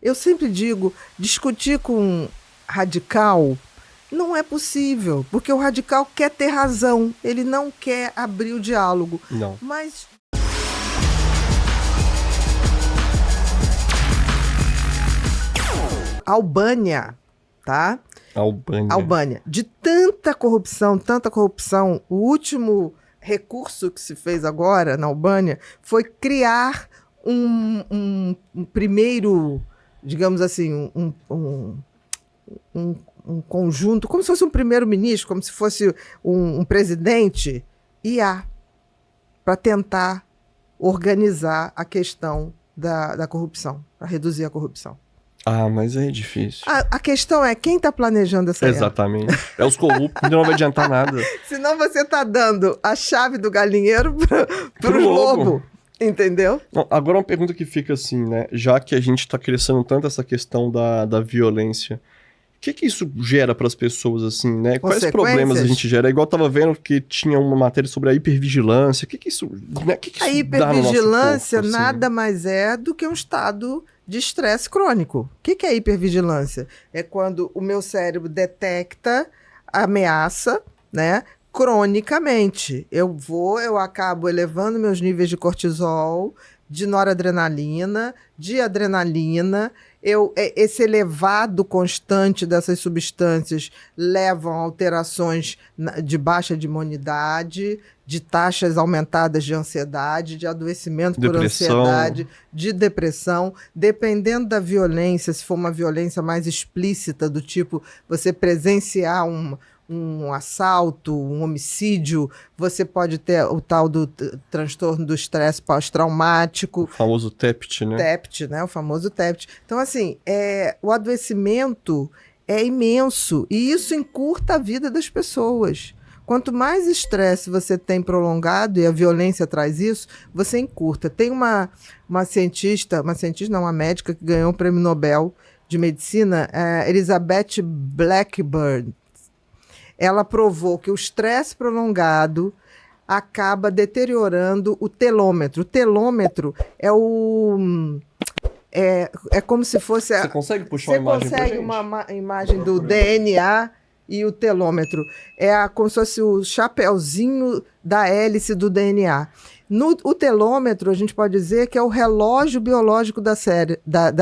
Eu sempre digo, discutir com radical não é possível, porque o radical quer ter razão, ele não quer abrir o diálogo. Não. Mas Albânia, tá? Albânia. De tanta corrupção, o último recurso que se fez agora na Albânia foi criar um primeiro, digamos assim, um conjunto, como se fosse um primeiro-ministro, como se fosse um presidente, para tentar organizar a questão da corrupção, para reduzir a corrupção. Ah, mas é difícil. A questão é quem está planejando essa guerra. Exatamente. É os corruptos, não vai adiantar nada. Senão você está dando a chave do galinheiro para o lobo. Entendeu? Não, agora uma pergunta que fica assim, né? Já que a gente está crescendo tanto essa questão da violência, o que isso gera para as pessoas, assim, né? Quais problemas a gente gera? Igual eu tava vendo que tinha uma matéria sobre a hipervigilância. O que isso, né? Que a isso hipervigilância dá no nosso corpo, assim? nada mais é do que um estado de estresse crônico. O que é hipervigilância? É quando o meu cérebro detecta a ameaça, né? Cronicamente. Eu acabo elevando meus níveis de cortisol, de noradrenalina, de adrenalina. Esse elevado constante dessas substâncias levam a alterações de baixa de imunidade, de taxas aumentadas de ansiedade, de adoecimento por ansiedade, de depressão. Dependendo da violência, se for uma violência mais explícita, do tipo você presenciar um assalto, um homicídio, você pode ter o tal do transtorno do estresse pós-traumático. O famoso TEPT, né? TEPT, né? O famoso TEPT. Então, assim, o adoecimento é imenso e isso encurta a vida das pessoas. Quanto mais estresse você tem prolongado, e a violência traz isso, você encurta. Tem uma médica que ganhou o Prêmio Nobel de Medicina, Elizabeth Blackburn. Ela provou que o estresse prolongado acaba deteriorando o telômetro. O telômetro é como se fosse... Você consegue puxar uma imagem pra gente? Você consegue uma imagem do DNA e o telômetro. Como se fosse o chapeuzinho da hélice do DNA. O telômetro, a gente pode dizer que é o relógio biológico da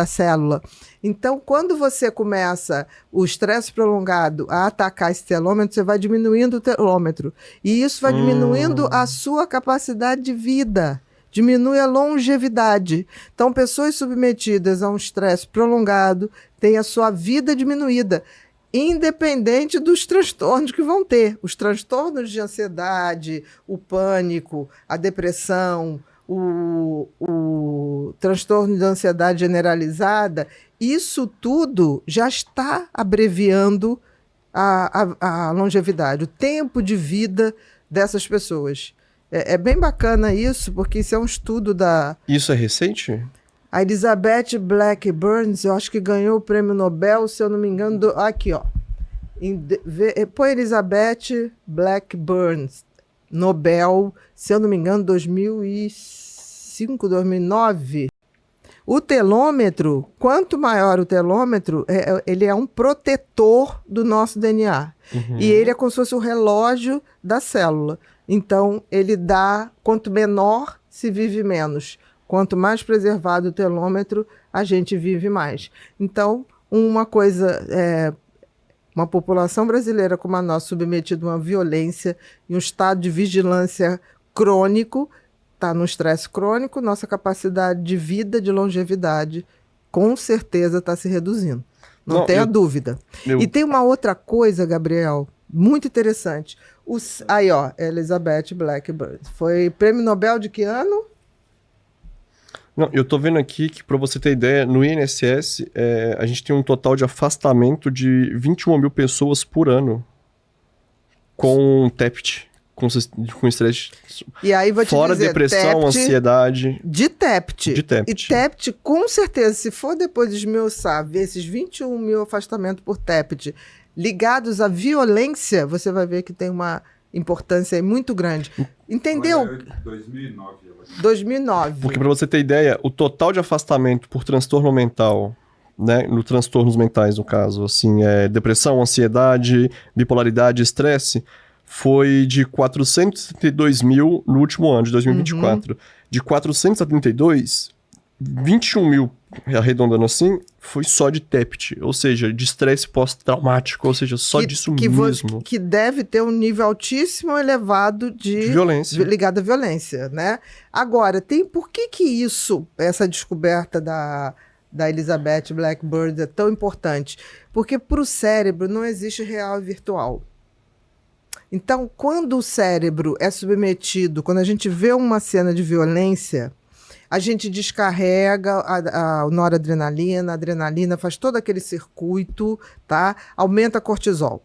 célula. Então, quando você começa o estresse prolongado a atacar esse telômetro, você vai diminuindo o telômetro. E isso vai diminuindo a sua capacidade de vida. Diminui a longevidade. Então, pessoas submetidas a um estresse prolongado têm a sua vida diminuída, independente dos transtornos que vão ter. Os transtornos de ansiedade, o pânico, a depressão, o transtorno de ansiedade generalizada, isso tudo já está abreviando a longevidade, o tempo de vida dessas pessoas. É bem bacana isso, porque isso é um estudo da... Isso é recente? A Elizabeth Blackburn, eu acho que ganhou o Prêmio Nobel, se eu não me engano, aqui, ó. Põe Elizabeth Blackburn, Nobel, se eu não me engano, 2005, 2009. O telômetro, quanto maior o telômetro, ele é um protetor do nosso DNA. Uhum. E ele é como se fosse o relógio da célula. Então, ele dá, quanto menor, se vive menos. Quanto mais preservado o telômetro, a gente vive mais. Então, uma população brasileira como a nossa, submetida a uma violência e um estado de vigilância crônico, está no estresse crônico, nossa capacidade de vida, de longevidade, com certeza está se reduzindo. Não tenha dúvida. E tem uma outra coisa, Gabriel, muito interessante. Aí, ó, Elizabeth Blackburn. Foi Prêmio Nobel de que ano? Não, eu tô vendo aqui que, para você ter ideia, no INSS, a gente tem um total de afastamento de 21 mil pessoas por ano com TEPT, com estresse. E aí vou te fora dizer, depressão, TEPT, ansiedade. De TEPT. De TEPT. E TEPT, com certeza, se for depois de esmiuçar, ver esses 21 mil afastamentos por TEPT ligados à violência, você vai ver que tem uma importância aí muito grande. Entendeu? 2009. 2009. Porque, para você ter ideia, o total de afastamento por transtorno mental né, no transtornos mentais, no caso, assim, depressão, ansiedade, bipolaridade, estresse, foi de 472 mil no último ano, de 2024. De 472, 21 mil, arredondando assim, foi só de TEPT, ou seja, de estresse pós-traumático, ou seja, só disso mesmo. Que deve ter um nível altíssimo, elevado de violência. Ligado à violência, né? Agora, por que isso, essa descoberta da Elizabeth Blackburn é tão importante? Porque para o cérebro não existe real e virtual. Então, quando o cérebro é submetido, quando a gente vê uma cena de violência, a gente descarrega a noradrenalina, a adrenalina, faz todo aquele circuito, tá? Aumenta a cortisol.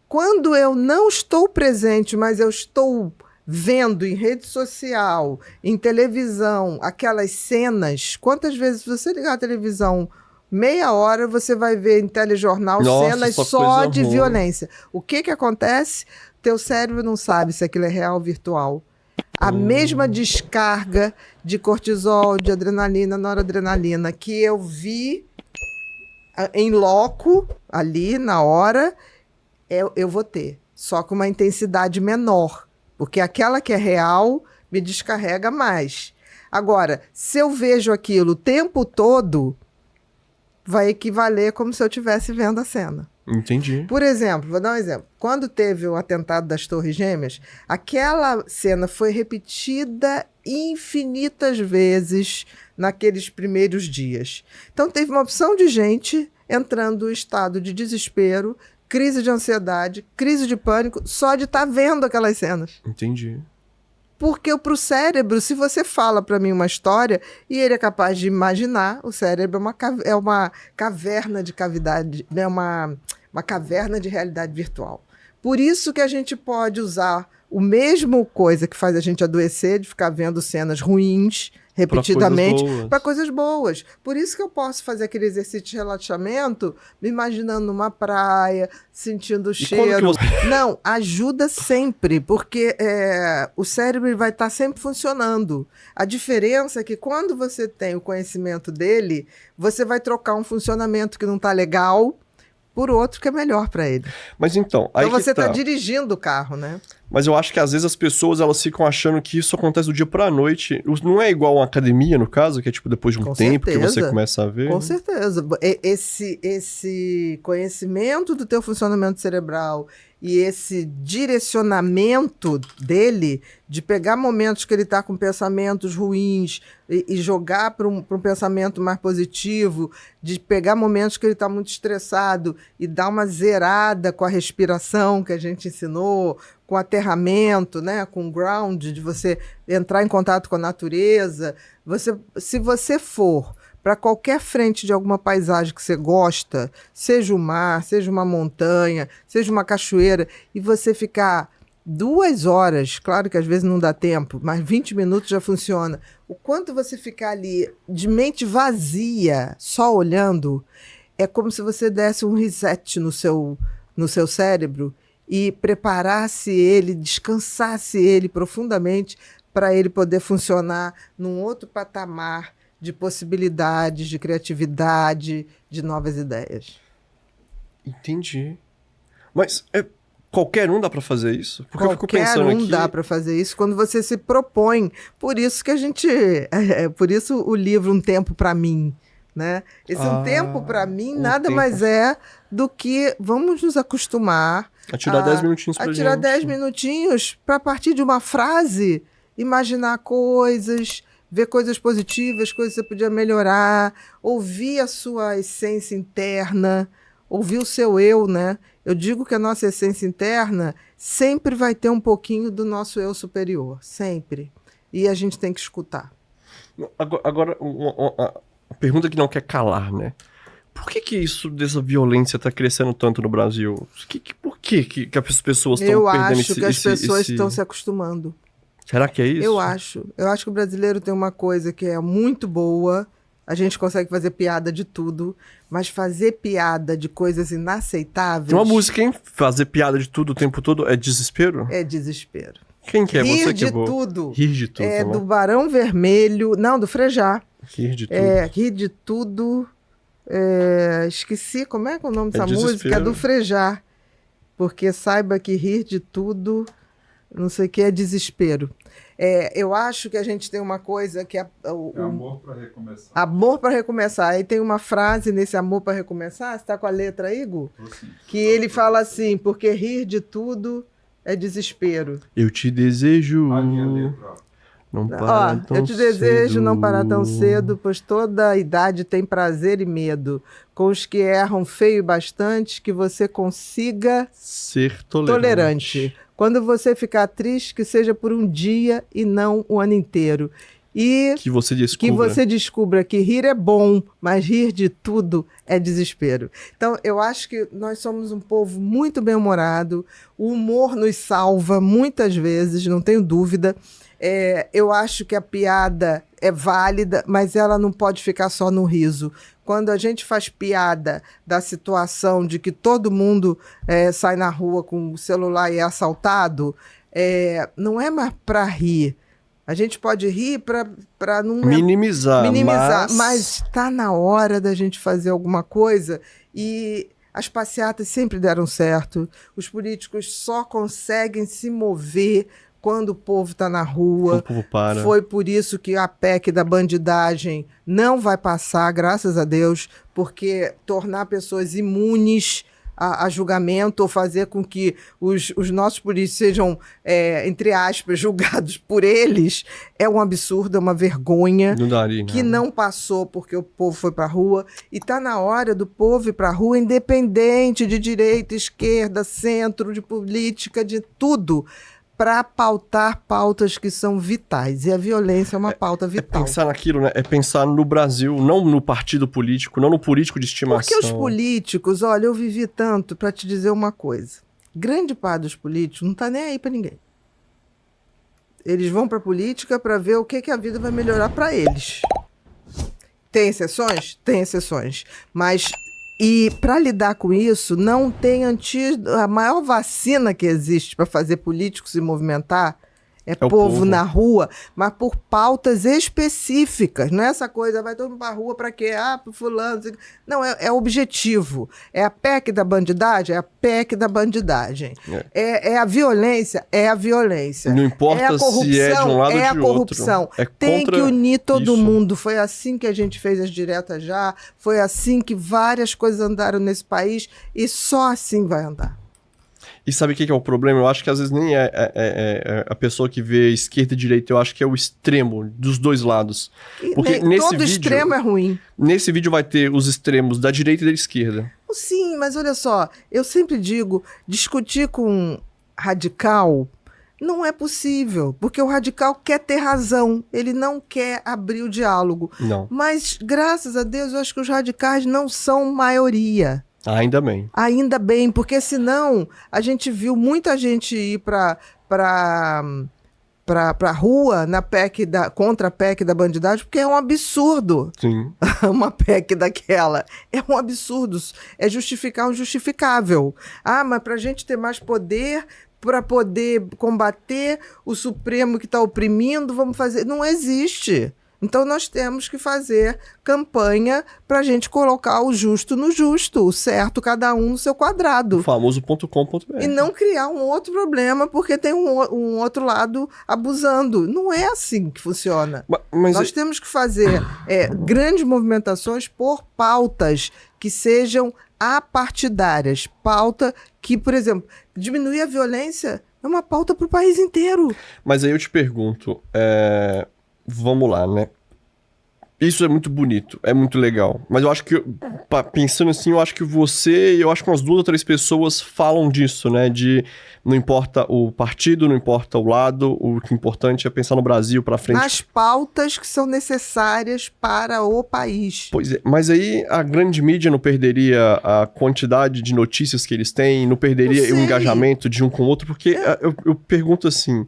Quando eu não estou presente, mas eu estou vendo em rede social, em televisão, aquelas cenas, quantas vezes você ligar a televisão, meia hora você vai ver em telejornal cenas só de violência. O que acontece? Teu cérebro não sabe se aquilo é real ou virtual. A mesma descarga de cortisol, de adrenalina, noradrenalina que eu vi em loco, ali na hora, eu vou ter. Só com uma intensidade menor. Porque aquela que é real me descarrega mais. Agora, se eu vejo aquilo o tempo todo, vai equivaler como se eu estivesse vendo a cena. Entendi. Por exemplo, vou dar um exemplo. Quando teve o atentado das Torres Gêmeas, aquela cena foi repetida infinitas vezes naqueles primeiros dias. Então teve uma opção de gente entrando em estado de desespero, crise de ansiedade, crise de pânico, só de estar vendo aquelas cenas. Entendi. Porque para o cérebro, se você fala para mim uma história e ele é capaz de imaginar, o cérebro é uma caverna de cavidade, né? uma caverna de realidade virtual. Por isso que a gente pode usar o mesmo coisa que faz a gente adoecer, de ficar vendo cenas ruins repetidamente, para coisas boas. Por isso que eu posso fazer aquele exercício de relaxamento, me imaginando numa praia, sentindo o cheiro. Não, ajuda sempre, porque o cérebro vai estar sempre funcionando. A diferença é que quando você tem o conhecimento dele, você vai trocar um funcionamento que não está legal por outro que é melhor para ele. Mas então você está dirigindo o carro, né? Mas eu acho que às vezes as pessoas elas ficam achando que isso acontece do dia pra noite. Não é igual uma academia, no caso, que é tipo depois de um tempo que você começa a ver. Com certeza. Esse conhecimento do teu funcionamento cerebral e esse direcionamento dele, de pegar momentos que ele está com pensamentos ruins e jogar para um pensamento mais positivo, de pegar momentos que ele está muito estressado e dar uma zerada com a respiração que a gente ensinou, com aterramento, né, com ground, de você entrar em contato com a natureza. Se você for para qualquer frente de alguma paisagem que você gosta, seja o mar, seja uma montanha, seja uma cachoeira, e você ficar 2 horas, claro que às vezes não dá tempo, mas 20 minutos já funciona. O quanto você ficar ali de mente vazia, só olhando, é como se você desse um reset no seu cérebro e preparasse ele, descansasse ele profundamente para ele poder funcionar num outro patamar de possibilidades, de criatividade, de novas ideias. Entendi. Mas qualquer um dá para fazer isso? Porque eu fico pensando qualquer um dá para fazer isso quando você se propõe. Por isso que por isso o livro Um Tempo para Mim, né? Esse Um Tempo para Mim nada mais é do que vamos nos acostumar a tirar 10 minutinhos pra gente. A tirar 10 minutinhos para, a partir de uma frase, imaginar coisas, ver coisas positivas, coisas que você podia melhorar, ouvir a sua essência interna, ouvir o seu eu, né? Eu digo que a nossa essência interna sempre vai ter um pouquinho do nosso eu superior, sempre. E a gente tem que escutar. Agora uma pergunta que não quer calar, né? Por que isso dessa violência está crescendo tanto no Brasil? Por que as pessoas estão perdendo esse... Eu acho que as pessoas estão se acostumando. Será que é isso? Eu acho que o brasileiro tem uma coisa que é muito boa, a gente consegue fazer piada de tudo, mas fazer piada de coisas inaceitáveis... Tem uma música, hein? Fazer piada de tudo o tempo todo é desespero? É desespero. Quem que é você que é boa? Rir de tudo. Do Barão Vermelho, não, do Frejá. Rir de tudo. Rir de tudo... Esqueci, como é que é o nome dessa música? É do Frejá. Porque saiba que rir de tudo, não sei o que, é desespero. Eu acho que a gente tem uma coisa que é amor para recomeçar. Amor para recomeçar. Aí tem uma frase nesse amor para recomeçar, você está com a letra aí, Gu? Que ele fala assim, porque rir de tudo é desespero. Eu te desejo... Não para tão eu te desejo cedo. não parar tão cedo, pois toda a idade tem prazer e medo. Com os que erram feio bastante, que você consiga ser tolerante. Quando você ficar triste, que seja por um dia e não o ano inteiro. E que você descubra que rir é bom, mas rir de tudo é desespero. Então, eu acho que nós somos um povo muito bem-humorado. O humor nos salva muitas vezes, não tenho dúvida. Eu acho que a piada é válida, mas ela não pode ficar só no riso. Quando a gente faz piada da situação de que todo mundo sai na rua com o celular e é assaltado, não é mais para rir. A gente pode rir para não... Minimizar, mas está na hora da gente fazer alguma coisa e... As passeatas sempre deram certo. Os políticos só conseguem se mover quando o povo está na rua. O povo para. Foi por isso que a PEC da bandidagem não vai passar, graças a Deus, porque tornar pessoas imunes a julgamento ou fazer com que os nossos políticos sejam, entre aspas, julgados por eles, é um absurdo, é uma vergonha que não passou porque o povo foi para a rua. E está na hora do povo ir para a rua, independente de direita, esquerda, centro, de política, de tudo, para pautar pautas que são vitais. E a violência é uma pauta vital. É pensar naquilo, né? É pensar no Brasil, não no partido político, não no político de estimação. Porque os políticos, olha, eu vivi tanto para te dizer uma coisa. Grande parte dos políticos não está nem aí para ninguém. Eles vão para a política para ver o que a vida vai melhorar para eles. Tem exceções? Tem exceções. Mas... E para lidar com isso, não tem a maior vacina que existe para fazer políticos se movimentar é o povo na rua, mas por pautas específicas. Não é essa coisa, vai todo mundo para a rua para quê? Para fulano. Não, é objetivo. É a PEC da bandidagem? É a PEC da bandidagem. É a violência? É a violência. Não importa se é de um lado ou de outro. É a corrupção. Tem que unir todo mundo. Foi assim que a gente fez as diretas já, foi assim que várias coisas andaram nesse país e só assim vai andar. E sabe o que é o problema? Eu acho que às vezes nem é a pessoa que vê esquerda e direita, eu acho que é o extremo dos dois lados. Porque todo extremo é ruim. Nesse vídeo vai ter os extremos da direita e da esquerda. Sim, mas olha só, eu sempre digo, discutir com radical não é possível, porque o radical quer ter razão, ele não quer abrir o diálogo. Não. Mas, graças a Deus, eu acho que os radicais não são maioria. Ainda bem. Ainda bem, porque senão a gente viu muita gente ir para rua na PEC contra a PEC da bandidagem, porque é um absurdo. Sim. Uma PEC daquela. É um absurdo. É justificar o injustificável. Mas para a gente ter mais poder, para poder combater o Supremo que está oprimindo, vamos fazer... Não existe. Então, nós temos que fazer campanha para a gente colocar o justo no justo, o certo cada um no seu quadrado. O famoso .com.br. E não criar um outro problema porque tem um outro lado abusando. Não é assim que funciona. Mas nós temos que fazer grandes movimentações por pautas que sejam apartidárias. Pauta que, por exemplo, diminuir a violência é uma pauta para o país inteiro. Mas aí eu te pergunto... Vamos lá, né? Isso é muito bonito, é muito legal. Mas eu acho que, pensando assim, eu acho que você e eu acho que umas 2 ou 3 pessoas falam disso, né? De não importa o partido, não importa o lado, o que é importante é pensar no Brasil pra frente. Nas pautas que são necessárias para o país. Pois é, mas aí a grande mídia não perderia a quantidade de notícias que eles têm, não perderia o engajamento de um com o outro, porque eu pergunto assim...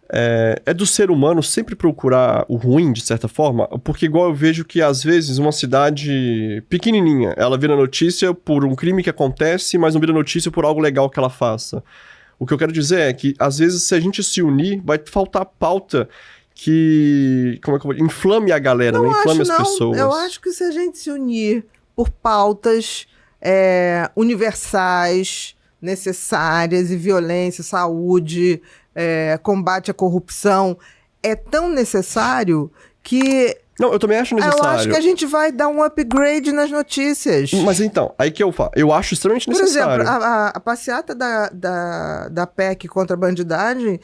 É do ser humano sempre procurar o ruim, de certa forma, porque igual eu vejo que às vezes uma cidade pequenininha, ela vira notícia por um crime que acontece, mas não vira notícia por algo legal que ela faça. O que eu quero dizer é que às vezes se a gente se unir, vai faltar pauta que, inflame a galera, né? Inflame as pessoas. Eu acho que se a gente se unir por pautas universais, necessárias, e violência, saúde, combate à corrupção. É tão necessário que... Não, eu também acho necessário. Eu acho que a gente vai dar um upgrade nas notícias. Mas então, aí que eu falo. Eu acho extremamente necessário. Por exemplo, a passeata da PEC contra a bandidagem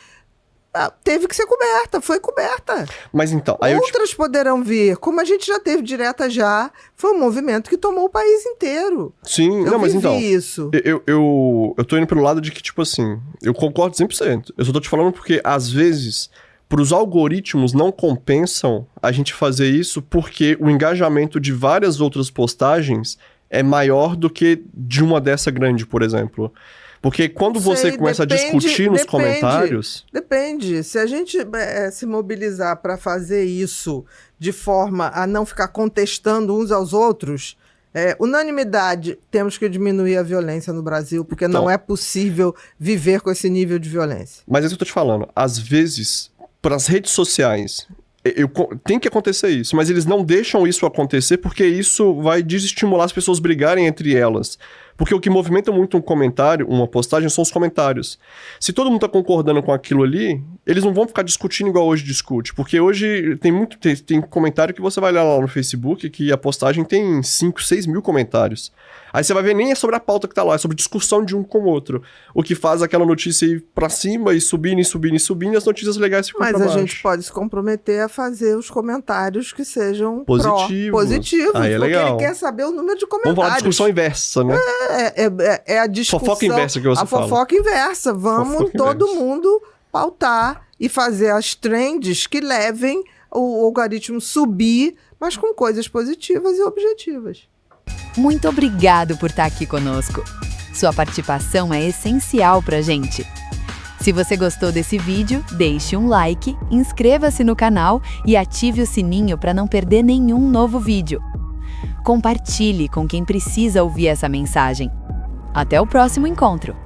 teve que ser coberta, foi coberta. Mas então... Outras poderão vir, como a gente já teve direta já, foi um movimento que tomou o país inteiro. Sim, mas então... isso. Eu tô indo pelo lado de que, tipo assim, eu concordo 100%. Eu só tô te falando porque, às vezes... Para os algoritmos não compensam a gente fazer isso porque o engajamento de várias outras postagens é maior do que de uma dessa grande, por exemplo. Porque quando você começa a discutir nos comentários... Depende. Se a gente se mobilizar para fazer isso de forma a não ficar contestando uns aos outros... unanimidade, temos que diminuir a violência no Brasil, porque não é possível viver com esse nível de violência. Mas é isso que eu tô te falando. Às vezes... Para as redes sociais, tem que acontecer isso, mas eles não deixam isso acontecer porque isso vai desestimular as pessoas brigarem entre elas. Porque o que movimenta muito um comentário, uma postagem, são os comentários. Se todo mundo tá concordando com aquilo ali, eles não vão ficar discutindo igual hoje discute. Porque hoje tem comentário que você vai olhar lá no Facebook que a postagem tem 5, 6 mil comentários. Aí você vai ver, nem é sobre a pauta que tá lá, é sobre discussão de um com o outro. O que faz aquela notícia ir pra cima e subindo, e subindo, e subindo, e as notícias legais ficam pra baixo. Mas a gente pode se compremeter a fazer os comentários que sejam positivos. Aí é legal. Porque ele quer saber o número de comentários. Vamos falar de discussão inversa, né? É a discussão... Fofoca inversa que você fala. A fofoca inversa. Vamos todo mundo pautar e fazer as trends que levem o algoritmo subir, mas com coisas positivas e objetivas. Muito obrigado por estar aqui conosco. Sua participação é essencial pra gente. Se você gostou desse vídeo, deixe um like, inscreva-se no canal e ative o sininho para não perder nenhum novo vídeo. Compartilhe com quem precisa ouvir essa mensagem. Até o próximo encontro!